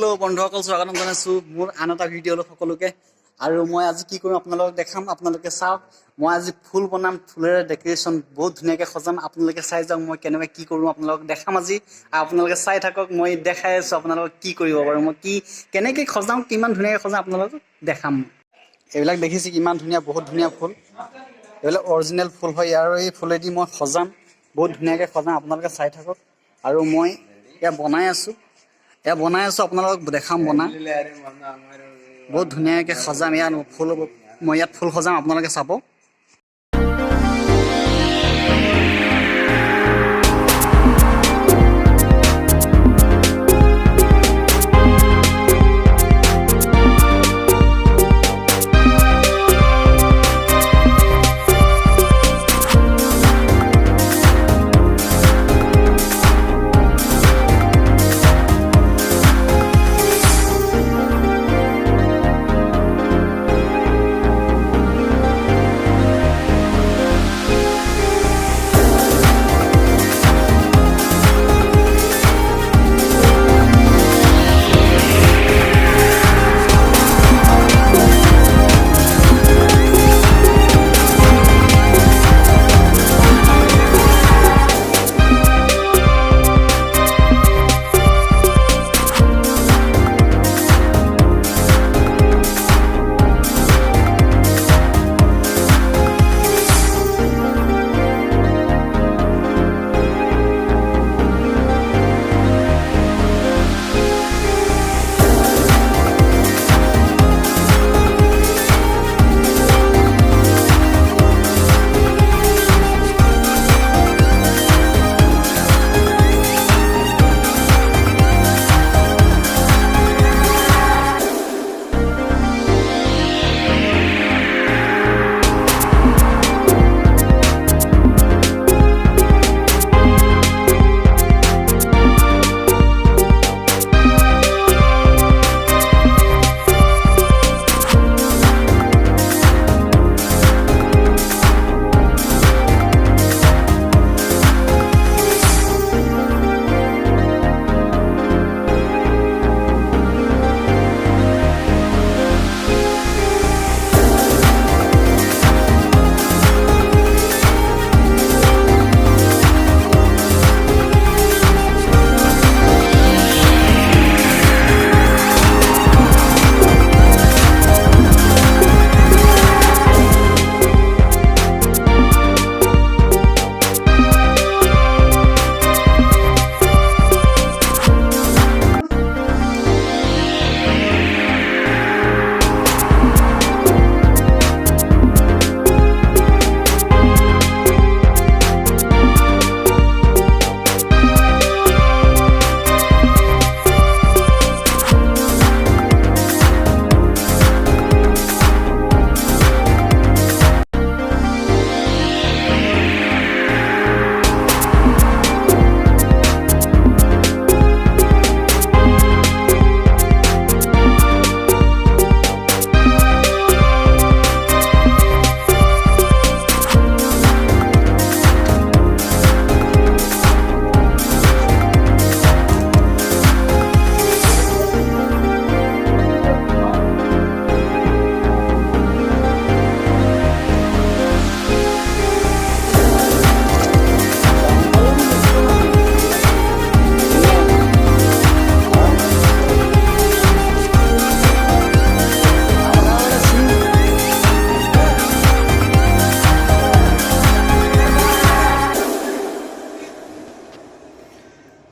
Hello' বন্ধুসকল, স্বাগতম জনাইছোঁ মোৰ আন এটা ভিডিঅ'লৈ সকলোকে। আৰু মই আজি কি কৰিম আপোনালোকক দেখাম, আপোনালোকে চাওক। মই আজি ফুল বনাম, ফুলেৰে ডেক'ৰেশ্যন বহুত ধুনীয়াকৈ সজাম। আপোনালোকে চাই যাওক মই কেনেকৈ কি কৰোঁ, আপোনালোকক দেখাম আজি। আৰু আপোনালোকে চাই থাকক, মই দেখাই আছোঁ আপোনালোকক কি কৰিব পাৰোঁ, মই কেনেকৈ সজাওঁ, কিমান ধুনীয়াকৈ সজাওঁ আপোনালোকক দেখাম। এইবিলাক দেখিছে কিমান ধুনীয়া, বহুত ধুনীয়া ফুল। এইবিলাক অৰিজিনেল ফুল হয়, আৰু এই ফুলেদি মই সজাম, বহুত ধুনীয়াকৈ সজাম। আপোনালোকে চাই থাকক। আৰু মই এয়া বনাই আছোঁ, আপোনালোকক দেখাম বনাই। বহুত ধুনীয়াকৈ সজাম, মই ইয়াত ফুল সজাম, আপোনালোকে চাব।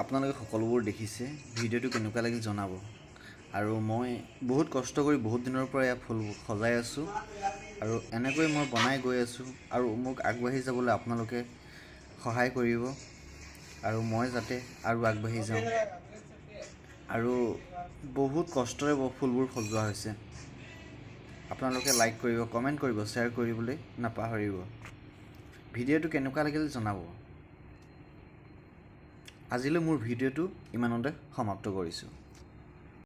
আপোনালোকে সকলোবোৰ দেখিছে, ভিডিঅ'টো কেনেকুৱা লাগিল জনাব। আৰু মই বহুত কষ্ট কৰি বহুত দিনৰ পৰা এয়া ফুল সজাই আছোঁ, আৰু এনেকৈ মই বনাই গৈ আছোঁ। আৰু মোক আগবাঢ়ি যাবলৈ আপোনালোকে সহায় কৰিব, আৰু মই যাতে আৰু আগবাঢ়ি যাওঁ। আৰু বহুত কষ্টৰে ফুলবোৰ সজোৱা হৈছে। আপোনালোকে লাইক কৰিব, কমেণ্ট কৰিব, শ্বেয়াৰ কৰিবলৈ নাপাহৰিব। ভিডিঅ'টো কেনেকুৱা লাগিল জনাব। আজিলৈ মোৰ ভিডিঅ'টো ইমানতে সমাপ্ত কৰিছোঁ।